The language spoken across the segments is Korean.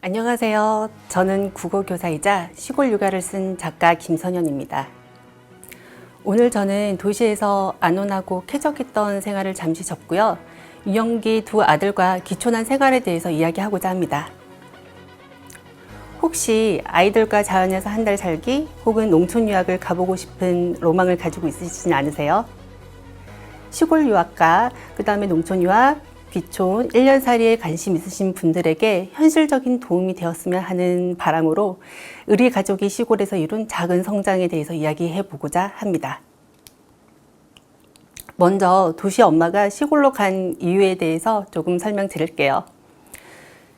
안녕하세요. 저는 국어교사이자 시골 육아를 쓴 작가 김선현입니다. 오늘 저는 도시에서 안온하고 쾌적했던 생활을 잠시 접고요. 유년기 두 아들과 귀촌한 생활에 대해서 이야기하고자 합니다. 혹시 아이들과 자연에서 한 달 살기 혹은 농촌 유학을 가보고 싶은 로망을 가지고 있으시진 않으세요? 시골 유학과 그 다음에 농촌 유학, 귀촌, 1년살이에 관심 있으신 분들에게 현실적인 도움이 되었으면 하는 바람으로 우리 가족이 시골에서 이룬 작은 성장에 대해서 이야기해 보고자 합니다. 먼저 도시 엄마가 시골로 간 이유에 대해서 조금 설명드릴게요.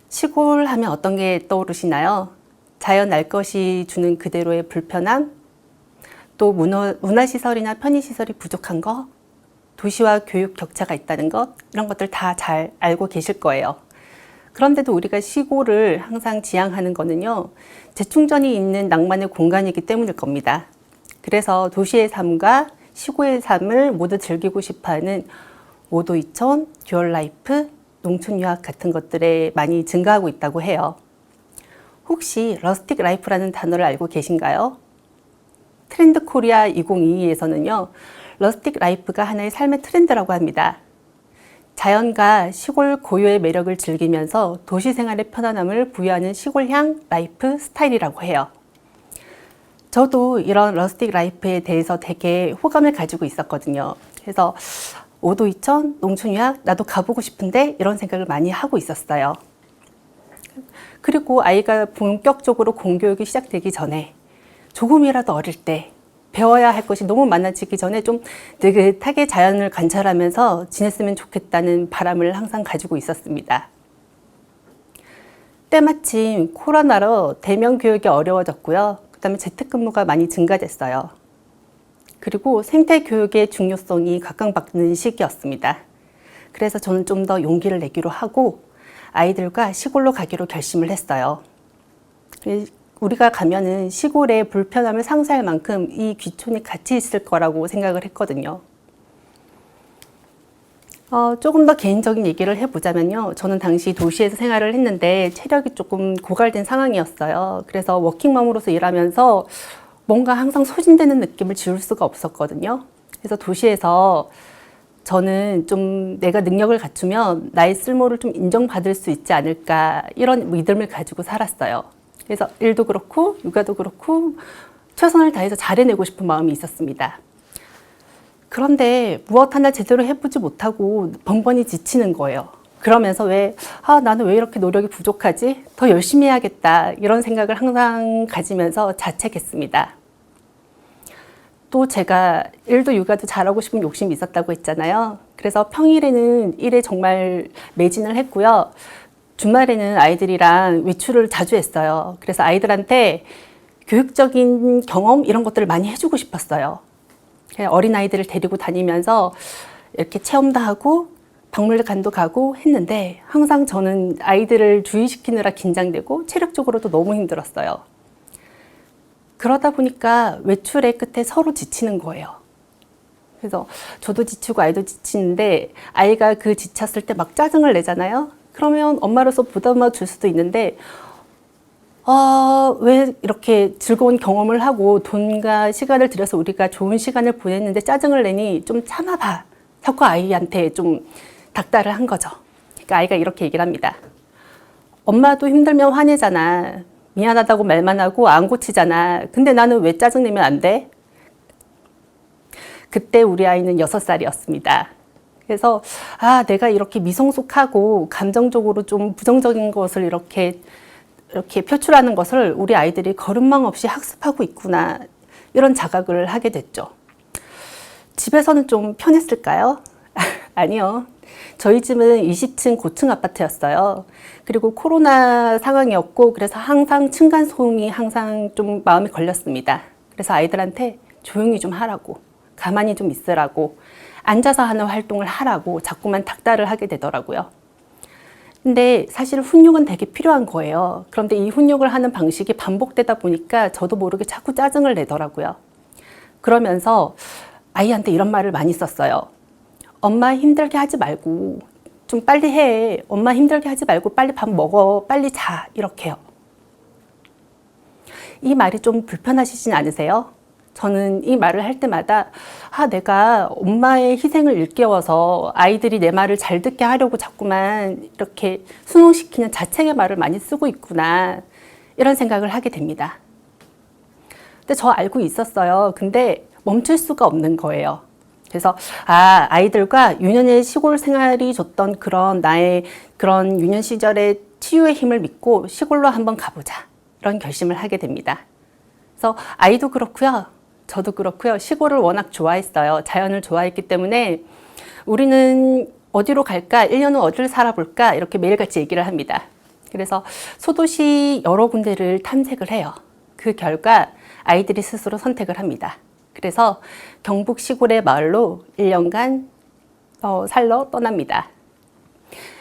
시골 하면 어떤 게 떠오르시나요? 자연 날 것이 주는 그대로의 불편함, 또 문화시설이나 편의시설이 부족한 거, 도시와 교육 격차가 있다는 것, 이런 것들 다 잘 알고 계실 거예요. 그런데도 우리가 시골을 항상 지향하는 거는요, 재충전이 있는 낭만의 공간이기 때문일 겁니다. 그래서 도시의 삶과 시골의 삶을 모두 즐기고 싶어하는 오도이촌, 듀얼라이프, 농촌 유학 같은 것들에 많이 증가하고 있다고 해요. 혹시 러스틱 라이프라는 단어를 알고 계신가요? 트렌드 코리아 2022에서는요, 러스틱 라이프가 하나의 삶의 트렌드라고 합니다. 자연과 시골 고유의 매력을 즐기면서 도시 생활의 편안함을 부여하는 시골향 라이프 스타일이라고 해요. 저도 이런 러스틱 라이프에 대해서 되게 호감을 가지고 있었거든요. 그래서 오도이촌, 농촌유학 나도 가보고 싶은데 이런 생각을 많이 하고 있었어요. 그리고 아이가 본격적으로 공교육이 시작되기 전에 조금이라도 어릴 때 배워야 할 것이 너무 많아지기 전에 좀 느긋하게 자연을 관찰하면서 지냈으면 좋겠다는 바람을 항상 가지고 있었습니다. 때마침 코로나로 대면 교육이 어려워졌고요. 그다음에 재택근무가 많이 증가됐어요. 그리고 생태 교육의 중요성이 각광받는 시기였습니다. 그래서 저는 좀 더 용기를 내기로 하고 아이들과 시골로 가기로 결심을 했어요. 우리가 가면은 시골의 불편함을 상쇄할 만큼 이 귀촌이 같이 있을 거라고 생각을 했거든요. 조금 더 개인적인 얘기를 해보자면요. 저는 당시 도시에서 생활을 했는데 체력이 조금 고갈된 상황이었어요. 그래서 워킹맘으로서 일하면서 뭔가 항상 소진되는 느낌을 지울 수가 없었거든요. 그래서 도시에서 저는 좀 내가 능력을 갖추면 나의 쓸모를 좀 인정받을 수 있지 않을까 이런 믿음을 가지고 살았어요. 그래서 일도 그렇고 육아도 그렇고 최선을 다해서 잘해내고 싶은 마음이 있었습니다. 그런데 무엇 하나 제대로 해보지 못하고 번번이 지치는 거예요. 그러면서 나는 왜 이렇게 노력이 부족하지? 더 열심히 해야겠다. 이런 생각을 항상 가지면서 자책했습니다. 또 제가 일도 육아도 잘하고 싶은 욕심이 있었다고 했잖아요. 그래서 평일에는 일에 정말 매진을 했고요. 주말에는 아이들이랑 외출을 자주 했어요. 그래서 아이들한테 교육적인 경험 이런 것들을 많이 해주고 싶었어요. 어린아이들을 데리고 다니면서 이렇게 체험도 하고 박물관도 가고 했는데 항상 저는 아이들을 주의시키느라 긴장되고 체력적으로도 너무 힘들었어요. 그러다 보니까 외출의 끝에 서로 지치는 거예요. 그래서 저도 지치고 아이도 지치는데 아이가 그 지쳤을 때 막 짜증을 내잖아요. 그러면 엄마로서 부담을 줄 수도 있는데 왜 이렇게 즐거운 경험을 하고 돈과 시간을 들여서 우리가 좋은 시간을 보냈는데 짜증을 내니 좀 참아봐 하고 아이한테 좀 닥달을 한 거죠. 그러니까 아이가 이렇게 얘기를 합니다. 엄마도 힘들면 화내잖아. 미안하다고 말만 하고 안 고치잖아. 근데 나는 왜 짜증내면 안 돼? 그때 우리 아이는 6살이었습니다. 그래서 내가 이렇게 미성숙하고 감정적으로 좀 부정적인 것을 이렇게 표출하는 것을 우리 아이들이 거름망 없이 학습하고 있구나 이런 자각을 하게 됐죠. 집에서는 좀 편했을까요? 아니요. 저희 집은 20층 고층 아파트였어요. 그리고 코로나 상황이었고 그래서 항상 층간소음이 항상 좀 마음에 걸렸습니다. 그래서 아이들한테 조용히 좀 하라고, 가만히 좀 있으라고, 앉아서 하는 활동을 하라고 자꾸만 닥달을 하게 되더라고요. 근데 사실 훈육은 되게 필요한 거예요. 그런데 이 훈육을 하는 방식이 반복되다 보니까 저도 모르게 자꾸 짜증을 내더라고요. 그러면서 아이한테 이런 말을 많이 썼어요. 엄마 힘들게 하지 말고 좀 빨리 해. 엄마 힘들게 하지 말고 빨리 밥 먹어. 빨리 자. 이렇게요. 이 말이 좀 불편하시진 않으세요? 저는 이 말을 할 때마다 내가 엄마의 희생을 일깨워서 아이들이 내 말을 잘 듣게 하려고 자꾸만 이렇게 순응시키는 자책의 말을 많이 쓰고 있구나, 이런 생각을 하게 됩니다. 근데 저 알고 있었어요. 근데 멈출 수가 없는 거예요. 그래서 아이들과 유년의 시골 생활이 줬던 그런 나의 그런 유년 시절의 치유의 힘을 믿고 시골로 한번 가보자, 이런 결심을 하게 됩니다. 그래서 아이도 그렇고요, 저도 그렇고요, 시골을 워낙 좋아했어요. 자연을 좋아했기 때문에 우리는 어디로 갈까? 1년 후 어디를 살아볼까? 이렇게 매일같이 얘기를 합니다. 그래서 소도시 여러 군데를 탐색을 해요. 그 결과 아이들이 스스로 선택을 합니다. 그래서 경북 시골의 마을로 1년간 살러 떠납니다.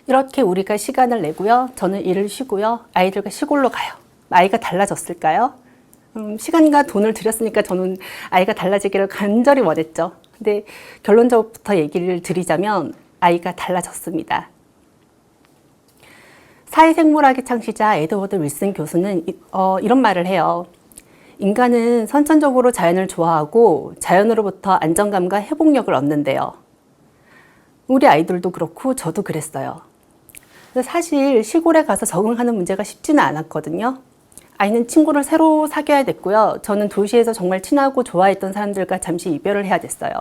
이렇게 우리가 시간을 내고요, 저는 일을 쉬고요, 아이들과 시골로 가요. 아이가 달라졌을까요? 시간과 돈을 들였으니까 저는 아이가 달라지기를 간절히 원했죠. 근데 결론적부터 얘기를 드리자면 아이가 달라졌습니다. 사회생물학의 창시자 에드워드 윌슨 교수는 이런 말을 해요. 인간은 선천적으로 자연을 좋아하고 자연으로부터 안정감과 회복력을 얻는데요. 우리 아이들도 그렇고 저도 그랬어요. 사실 시골에 가서 적응하는 문제가 쉽지는 않았거든요. 아이는 친구를 새로 사귀어야 됐고요. 저는 도시에서 정말 친하고 좋아했던 사람들과 잠시 이별을 해야 됐어요.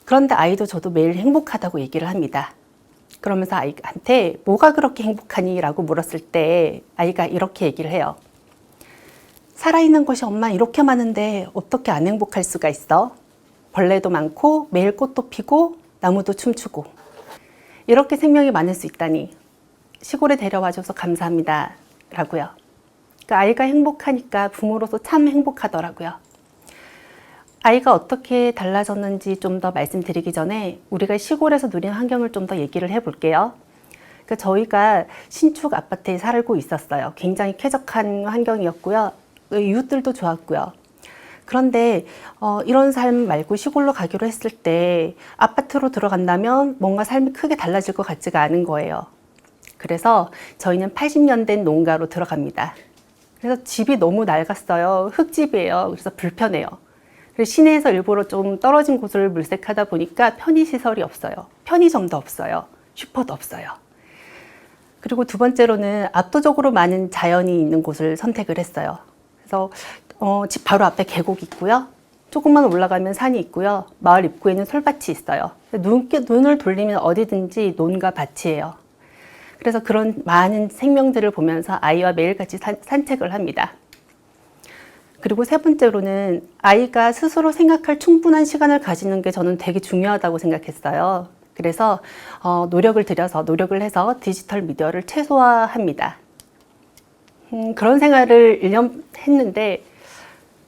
그런데 아이도 저도 매일 행복하다고 얘기를 합니다. 그러면서 아이한테 뭐가 그렇게 행복하니? 라고 물었을 때 아이가 이렇게 얘기를 해요. 살아있는 곳이 엄마 이렇게 많은데 어떻게 안 행복할 수가 있어? 벌레도 많고 매일 꽃도 피고 나무도 춤추고 이렇게 생명이 많을 수 있다니 시골에 데려와줘서 감사합니다. 라고요. 아이가 행복하니까 부모로서 참 행복하더라고요. 아이가 어떻게 달라졌는지 좀 더 말씀드리기 전에 우리가 시골에서 누린 환경을 좀 더 얘기를 해볼게요. 저희가 신축 아파트에 살고 있었어요. 굉장히 쾌적한 환경이었고요. 이웃들도 좋았고요. 그런데 이런 삶 말고 시골로 가기로 했을 때 아파트로 들어간다면 뭔가 삶이 크게 달라질 것 같지가 않은 거예요. 그래서 저희는 80년대 농가로 들어갑니다. 그래서 집이 너무 낡았어요. 흙집이에요. 그래서 불편해요. 그래서 시내에서 일부러 좀 떨어진 곳을 물색하다 보니까 편의시설이 없어요. 편의점도 없어요. 슈퍼도 없어요. 그리고 두 번째로는 압도적으로 많은 자연이 있는 곳을 선택을 했어요. 그래서 집 바로 앞에 계곡이 있고요. 조금만 올라가면 산이 있고요. 마을 입구에는 솔밭이 있어요. 눈을 돌리면 어디든지 논과 밭이에요. 그래서 그런 많은 생명들을 보면서 아이와 매일같이 산책을 합니다. 그리고 세 번째로는 아이가 스스로 생각할 충분한 시간을 가지는 게 저는 되게 중요하다고 생각했어요. 그래서 노력을 해서 디지털 미디어를 최소화합니다. 그런 생활을 1년 했는데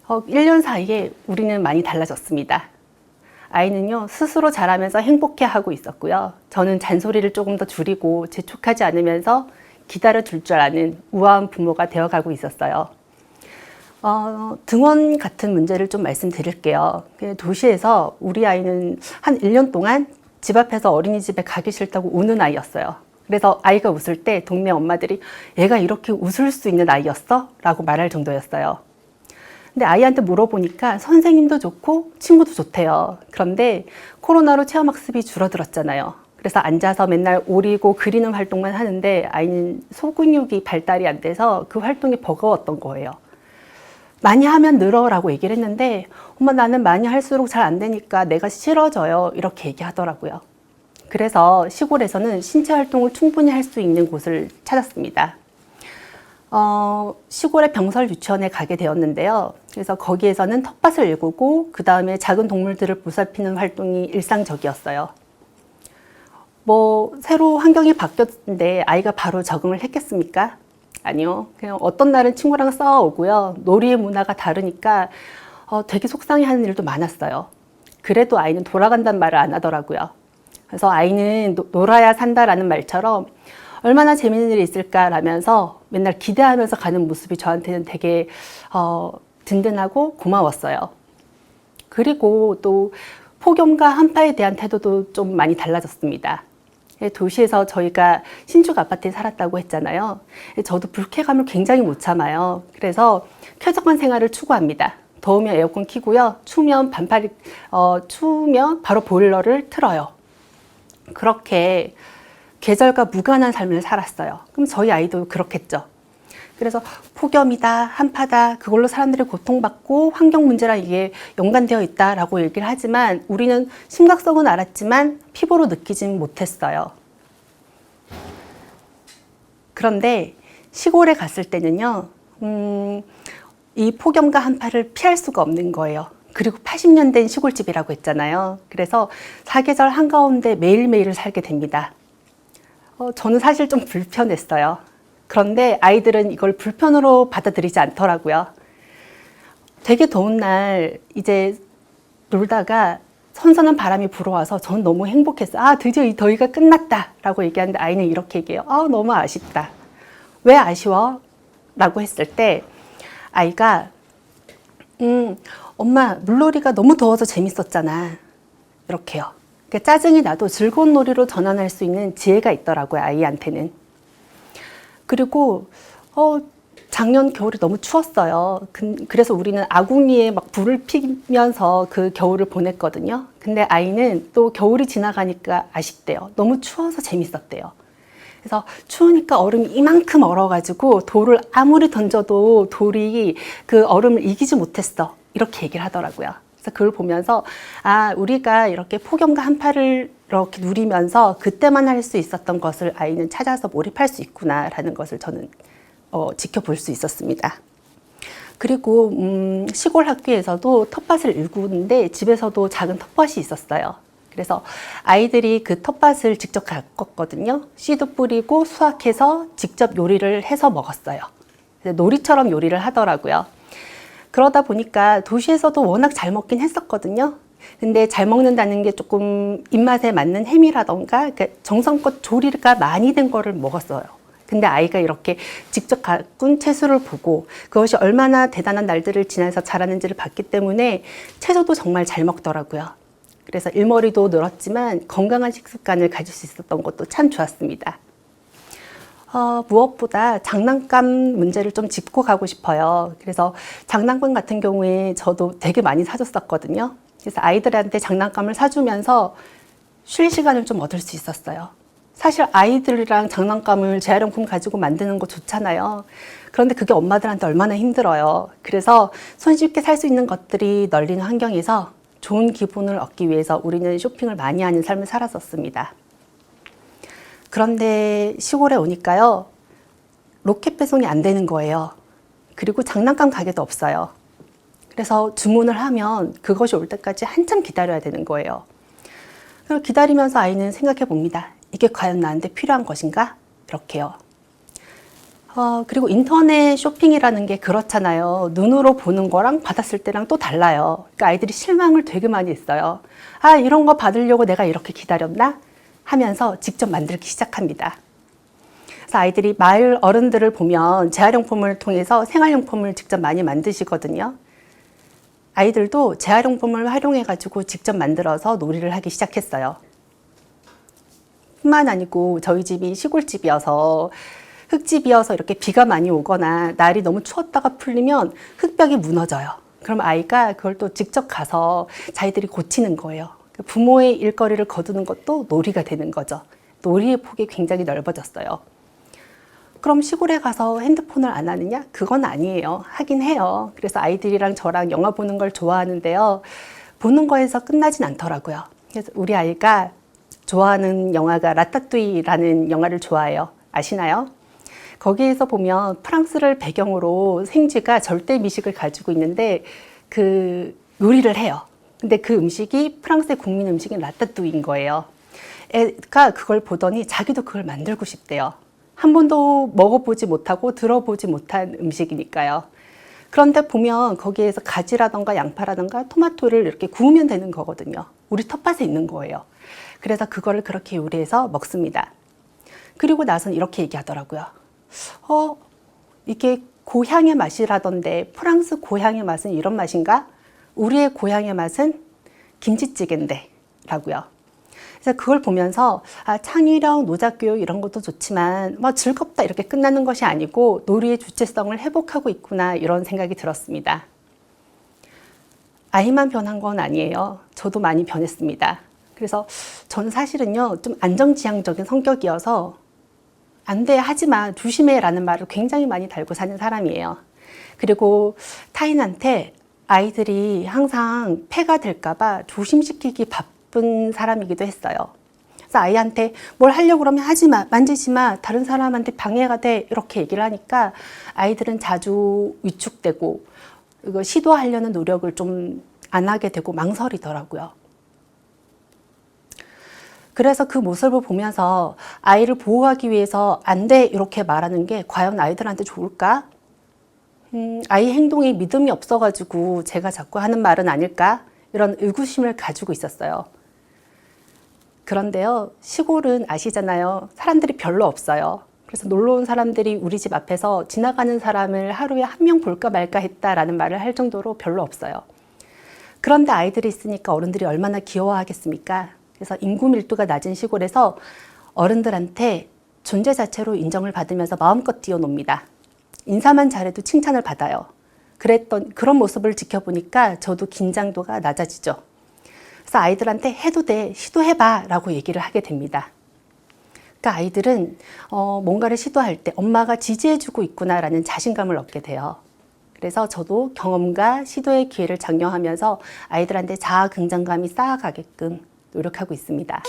1년 사이에 우리는 많이 달라졌습니다. 아이는요, 스스로 자라면서 행복해하고 있었고요. 저는 잔소리를 조금 더 줄이고 재촉하지 않으면서 기다려줄 줄 아는 우아한 부모가 되어가고 있었어요. 등원 같은 문제를 좀 말씀드릴게요. 도시에서 우리 아이는 한 1년 동안 집 앞에서 어린이집에 가기 싫다고 우는 아이였어요. 그래서 아이가 웃을 때 동네 엄마들이 얘가 이렇게 웃을 수 있는 아이였어? 라고 말할 정도였어요. 근데 아이한테 물어보니까 선생님도 좋고 친구도 좋대요. 그런데 코로나로 체험학습이 줄어들었잖아요. 그래서 앉아서 맨날 오리고 그리는 활동만 하는데 아이는 소근육이 발달이 안 돼서 그 활동이 버거웠던 거예요. 많이 하면 늘어라고 얘기를 했는데 엄마 나는 많이 할수록 잘 안 되니까 내가 싫어져요. 이렇게 얘기하더라고요. 그래서 시골에서는 신체 활동을 충분히 할 수 있는 곳을 찾았습니다. 시골의 병설 유치원에 가게 되었는데요. 그래서 거기에서는 텃밭을 일구고 그 다음에 작은 동물들을 보살피는 활동이 일상적이었어요. 새로 환경이 바뀌었는데 아이가 바로 적응을 했겠습니까? 아니요. 그냥 어떤 날은 친구랑 싸워오고요. 놀이의 문화가 다르니까 되게 속상해하는 일도 많았어요. 그래도 아이는 돌아간다는 말을 안 하더라고요. 그래서 아이는 놀아야 산다라는 말처럼 얼마나 재밌는 일이 있을까라면서 맨날 기대하면서 가는 모습이 저한테는 되게 든든하고 고마웠어요. 그리고 또 폭염과 한파에 대한 태도도 좀 많이 달라졌습니다. 도시에서 저희가 신축 아파트에 살았다고 했잖아요. 저도 불쾌감을 굉장히 못 참아요. 그래서 쾌적한 생활을 추구합니다. 더우면 에어컨 켜고요. 추우면 추우면 바로 보일러를 틀어요. 그렇게 계절과 무관한 삶을 살았어요. 그럼 저희 아이도 그렇겠죠. 그래서 폭염이다, 한파다, 그걸로 사람들이 고통받고 환경 문제랑 이게 연관되어 있다라고 얘기를 하지만 우리는 심각성은 알았지만 피부로 느끼진 못했어요. 그런데 시골에 갔을 때는요, 이 폭염과 한파를 피할 수가 없는 거예요. 그리고 80년 된 시골집이라고 했잖아요. 그래서 사계절 한가운데 매일매일을 살게 됩니다. 저는 사실 좀 불편했어요. 그런데 아이들은 이걸 불편으로 받아들이지 않더라고요. 되게 더운 날 이제 놀다가 선선한 바람이 불어와서 전 너무 행복했어요. 아, 드디어 이 더위가 끝났다 라고 얘기하는데 아이는 이렇게 얘기해요. 아, 너무 아쉽다. 왜 아쉬워? 라고 했을 때 아이가 엄마, 물놀이가 너무 더워서 재밌었잖아. 이렇게요. 그러니까 짜증이 나도 즐거운 놀이로 전환할 수 있는 지혜가 있더라고요, 아이한테는. 그리고 작년 겨울이 너무 추웠어요. 그래서 우리는 아궁이에 막 불을 피면서 그 겨울을 보냈거든요. 근데 아이는 또 겨울이 지나가니까 아쉽대요. 너무 추워서 재밌었대요. 그래서 추우니까 얼음이 이만큼 얼어가지고 돌을 아무리 던져도 돌이 그 얼음을 이기지 못했어. 이렇게 얘기를 하더라고요. 그래서 그걸 보면서 아, 우리가 이렇게 폭염과 한파를 이렇게 누리면서 그때만 할 수 있었던 것을 아이는 찾아서 몰입할 수 있구나라는 것을 저는 지켜볼 수 있었습니다. 그리고 시골 학교에서도 텃밭을 일구는데 집에서도 작은 텃밭이 있었어요. 그래서 아이들이 그 텃밭을 직접 가꿨거든요. 씨도 뿌리고 수확해서 직접 요리를 해서 먹었어요. 놀이처럼 요리를 하더라고요. 그러다 보니까 도시에서도 워낙 잘 먹긴 했었거든요. 근데 잘 먹는다는 게 조금 입맛에 맞는 햄이라던가 정성껏 조리가 많이 된 거를 먹었어요. 근데 아이가 이렇게 직접 가꾼 채소를 보고 그것이 얼마나 대단한 날들을 지나서 자라는지를 봤기 때문에 채소도 정말 잘 먹더라고요. 그래서 일머리도 늘었지만 건강한 식습관을 가질 수 있었던 것도 참 좋았습니다. 무엇보다 장난감 문제를 좀 짚고 가고 싶어요. 그래서 장난감 같은 경우에 저도 되게 많이 사줬었거든요. 그래서 아이들한테 장난감을 사주면서 쉴 시간을 좀 얻을 수 있었어요. 사실 아이들이랑 장난감을 재활용품 가지고 만드는 거 좋잖아요. 그런데 그게 엄마들한테 얼마나 힘들어요. 그래서 손쉽게 살 수 있는 것들이 널린 환경에서 좋은 기분을 얻기 위해서 우리는 쇼핑을 많이 하는 삶을 살았었습니다. 그런데 시골에 오니까요, 로켓 배송이 안 되는 거예요. 그리고 장난감 가게도 없어요. 그래서 주문을 하면 그것이 올 때까지 한참 기다려야 되는 거예요. 그걸 기다리면서 아이는 생각해 봅니다. 이게 과연 나한테 필요한 것인가? 이렇게요. 그리고 인터넷 쇼핑이라는 게 그렇잖아요. 눈으로 보는 거랑 받았을 때랑 또 달라요. 그러니까 아이들이 실망을 되게 많이 했어요. 아, 이런 거 받으려고 내가 이렇게 기다렸나? 하면서 직접 만들기 시작합니다. 그래서 아이들이 마을 어른들을 보면 재활용품을 통해서 생활용품을 직접 많이 만드시거든요. 아이들도 재활용품을 활용해가지고 직접 만들어서 놀이를 하기 시작했어요. 뿐만 아니고 저희 집이 시골집이어서 흙집이어서 이렇게 비가 많이 오거나 날이 너무 추웠다가 풀리면 흙벽이 무너져요. 그럼 아이가 그걸 또 직접 가서 자기들이 고치는 거예요. 부모의 일거리를 거두는 것도 놀이가 되는 거죠. 놀이의 폭이 굉장히 넓어졌어요. 그럼 시골에 가서 핸드폰을 안 하느냐? 그건 아니에요. 하긴 해요. 그래서 아이들이랑 저랑 영화 보는 걸 좋아하는데요. 보는 거에서 끝나진 않더라고요. 그래서 우리 아이가 좋아하는 영화가 라따뚜이라는 영화를 좋아해요. 아시나요? 거기에서 보면 프랑스를 배경으로 생쥐가 절대 미식을 가지고 있는데 그 요리를 해요. 근데 그 음식이 프랑스의 국민 음식인 라따뚜이인 거예요. 애가 그걸 보더니 자기도 그걸 만들고 싶대요. 한 번도 먹어보지 못하고 들어보지 못한 음식이니까요. 그런데 보면 거기에서 가지라던가 양파라던가 토마토를 이렇게 구우면 되는 거거든요. 우리 텃밭에 있는 거예요. 그래서 그거를 그렇게 요리해서 먹습니다. 그리고 나서는 이렇게 얘기하더라고요. 이게 고향의 맛이라던데 프랑스 고향의 맛은 이런 맛인가? 우리의 고향의 맛은 김치찌개인데 라고요. 그래서 그걸 보면서 창의력, 노작교육 이런 것도 좋지만 뭐 즐겁다 이렇게 끝나는 것이 아니고 놀이의 주체성을 회복하고 있구나 이런 생각이 들었습니다. 아이만 변한 건 아니에요. 저도 많이 변했습니다. 그래서 저는 사실은요, 좀 안정지향적인 성격이어서 안 돼, 하지 마, 조심해 라는 말을 굉장히 많이 달고 사는 사람이에요. 그리고 타인한테 아이들이 항상 폐가 될까봐 조심시키기 바쁜 사람이기도 했어요. 그래서 아이한테 뭘 하려고 그러면 하지 마, 만지지 마, 다른 사람한테 방해가 돼 이렇게 얘기를 하니까 아이들은 자주 위축되고 이거 시도하려는 노력을 좀 안 하게 되고 망설이더라고요. 그래서 그 모습을 보면서 아이를 보호하기 위해서 안 돼 이렇게 말하는 게 과연 아이들한테 좋을까? 아이 행동에 믿음이 없어가지고 제가 자꾸 하는 말은 아닐까? 이런 의구심을 가지고 있었어요. 그런데요, 시골은 아시잖아요. 사람들이 별로 없어요. 그래서 놀러 온 사람들이 우리 집 앞에서 지나가는 사람을 하루에 한 명 볼까 말까 했다라는 말을 할 정도로 별로 없어요. 그런데 아이들이 있으니까 어른들이 얼마나 귀여워하겠습니까? 그래서 인구 밀도가 낮은 시골에서 어른들한테 존재 자체로 인정을 받으면서 마음껏 뛰어놉니다. 인사만 잘해도 칭찬을 받아요. 그런 모습을 지켜보니까 저도 긴장도가 낮아지죠. 그래서 아이들한테 해도 돼, 시도해봐 라고 얘기를 하게 됩니다. 그러니까 아이들은 뭔가를 시도할 때 엄마가 지지해주고 있구나라는 자신감을 얻게 돼요. 그래서 저도 경험과 시도의 기회를 장려하면서 아이들한테 자아 긍정감이 쌓아가게끔 노력하고 있습니다.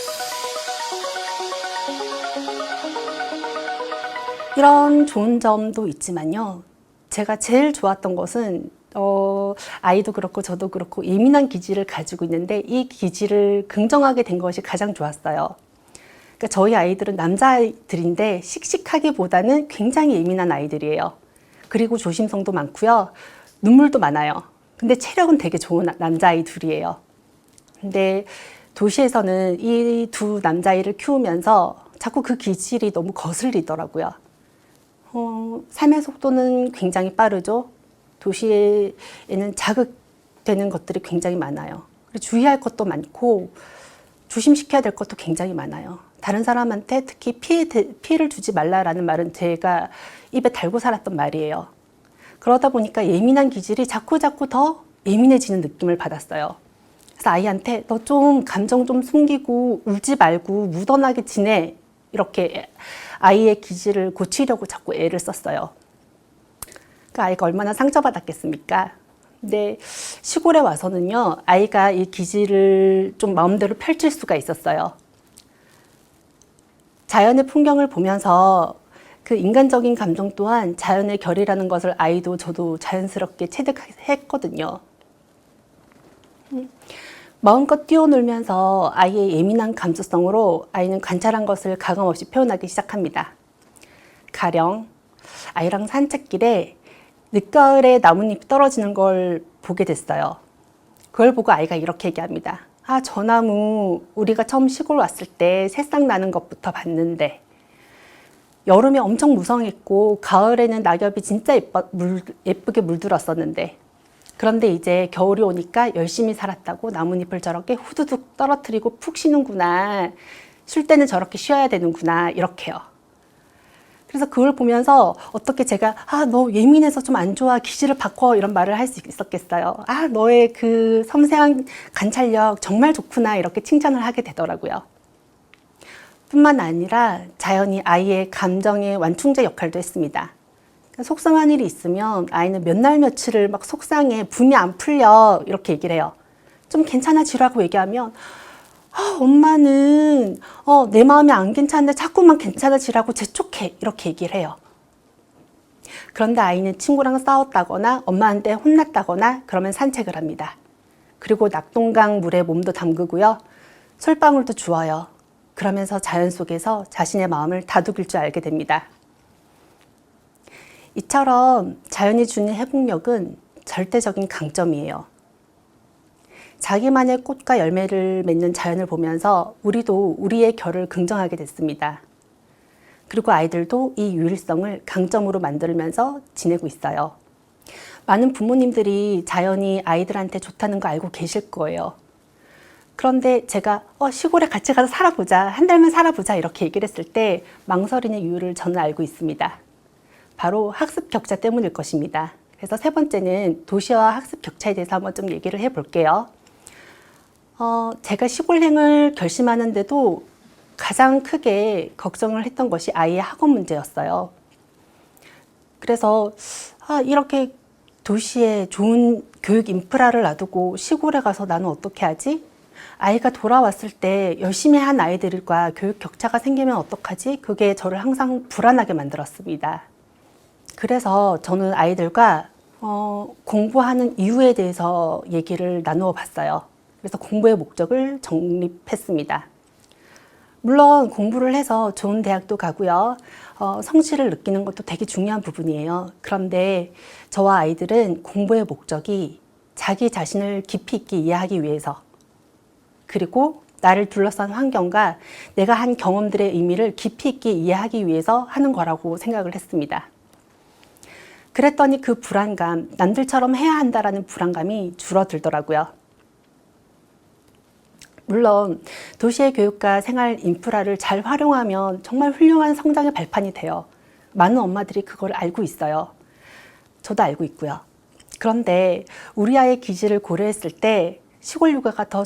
이런 좋은 점도 있지만요. 제가 제일 좋았던 것은 아이도 그렇고 저도 그렇고 예민한 기질을 가지고 있는데 이 기질을 긍정하게 된 것이 가장 좋았어요. 그러니까 저희 아이들은 남자아이들인데 씩씩하기보다는 굉장히 예민한 아이들이에요. 그리고 조심성도 많고요. 눈물도 많아요. 근데 체력은 되게 좋은 남자아이 둘이에요. 근데 도시에서는 이 두 남자아이를 키우면서 자꾸 그 기질이 너무 거슬리더라고요. 삶의 속도는 굉장히 빠르죠. 도시에는 자극되는 것들이 굉장히 많아요. 주의할 것도 많고 조심시켜야 될 것도 굉장히 많아요. 다른 사람한테 특히 피해를 주지 말라라는 말은 제가 입에 달고 살았던 말이에요. 그러다 보니까 예민한 기질이 자꾸 더 예민해지는 느낌을 받았어요. 그래서 아이한테 너 좀 감정 좀 숨기고 울지 말고 무던하게 지내. 이렇게 아이의 기질을 고치려고 자꾸 애를 썼어요. 그러니까 아이가 얼마나 상처받았겠습니까? 근데 시골에 와서는요, 아이가 이 기질을 좀 마음대로 펼칠 수가 있었어요. 자연의 풍경을 보면서 그 인간적인 감정 또한 자연의 결이라는 것을 아이도 저도 자연스럽게 체득했거든요. 마음껏 뛰어놀면서 아이의 예민한 감수성으로 아이는 관찰한 것을 가감없이 표현하기 시작합니다. 가령 아이랑 산책길에 늦가을에 나뭇잎이 떨어지는 걸 보게 됐어요. 그걸 보고 아이가 이렇게 얘기합니다. 저 나무 우리가 처음 시골 왔을 때 새싹 나는 것부터 봤는데 여름에 엄청 무성했고 가을에는 낙엽이 진짜 예쁘게 물들었었는데 그런데 이제 겨울이 오니까 열심히 살았다고 나뭇잎을 저렇게 후두둑 떨어뜨리고 푹 쉬는구나. 쉴 때는 저렇게 쉬어야 되는구나. 이렇게요. 그래서 그걸 보면서 어떻게 제가 너 예민해서 좀 안 좋아. 기질을 바꿔. 이런 말을 할 수 있었겠어요. 너의 그 섬세한 관찰력 정말 좋구나. 이렇게 칭찬을 하게 되더라고요. 뿐만 아니라 자연이 아이의 감정의 완충제 역할도 했습니다. 속상한 일이 있으면 아이는 몇 날 며칠을 막 속상해, 분이 안 풀려 이렇게 얘기를 해요. 좀 괜찮아지라고 얘기하면 엄마는 내 마음이 안 괜찮은데 자꾸만 괜찮아지라고 재촉해 이렇게 얘기를 해요. 그런데 아이는 친구랑 싸웠다거나 엄마한테 혼났다거나 그러면 산책을 합니다. 그리고 낙동강 물에 몸도 담그고요. 솔방울도 주워요. 그러면서 자연 속에서 자신의 마음을 다독일 줄 알게 됩니다. 이처럼 자연이 주는 회복력은 절대적인 강점이에요. 자기만의 꽃과 열매를 맺는 자연을 보면서 우리도 우리의 결을 긍정하게 됐습니다. 그리고 아이들도 이 유일성을 강점으로 만들면서 지내고 있어요. 많은 부모님들이 자연이 아이들한테 좋다는 거 알고 계실 거예요. 그런데 제가 시골에 같이 가서 살아보자, 한 달만 살아보자 이렇게 얘기를 했을 때 망설이는 이유를 저는 알고 있습니다. 바로 학습 격차 때문일 것입니다. 그래서 세 번째는 도시와 학습 격차에 대해서 한번 좀 얘기를 해볼게요. 제가 시골행을 결심하는데도 가장 크게 걱정을 했던 것이 아이의 학원 문제였어요. 그래서 이렇게 도시에 좋은 교육 인프라를 놔두고 시골에 가서 나는 어떻게 하지? 아이가 돌아왔을 때 열심히 한 아이들과 교육 격차가 생기면 어떡하지? 그게 저를 항상 불안하게 만들었습니다. 그래서 저는 아이들과 공부하는 이유에 대해서 얘기를 나누어 봤어요. 그래서 공부의 목적을 정립했습니다. 물론 공부를 해서 좋은 대학도 가고요. 성취를 느끼는 것도 되게 중요한 부분이에요. 그런데 저와 아이들은 공부의 목적이 자기 자신을 깊이 있게 이해하기 위해서, 그리고 나를 둘러싼 환경과 내가 한 경험들의 의미를 깊이 있게 이해하기 위해서 하는 거라고 생각을 했습니다. 그랬더니 그 불안감, 남들처럼 해야 한다라는 불안감이 줄어들더라고요. 물론 도시의 교육과 생활 인프라를 잘 활용하면 정말 훌륭한 성장의 발판이 돼요. 많은 엄마들이 그걸 알고 있어요. 저도 알고 있고요. 그런데 우리 아이의 기질을 고려했을 때 시골 육아가 더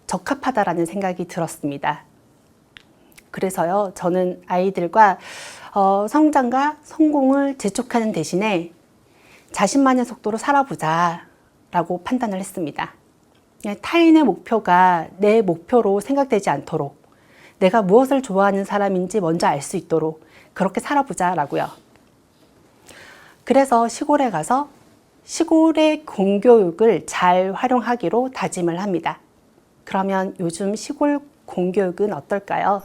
적합하다라는 생각이 들었습니다. 그래서요, 저는 아이들과 성장과 성공을 재촉하는 대신에 자신만의 속도로 살아보자라고 판단을 했습니다. 타인의 목표가 내 목표로 생각되지 않도록, 내가 무엇을 좋아하는 사람인지 먼저 알 수 있도록 그렇게 살아보자라고요. 그래서 시골에 가서 시골의 공교육을 잘 활용하기로 다짐을 합니다. 그러면 요즘 시골 공교육은 어떨까요?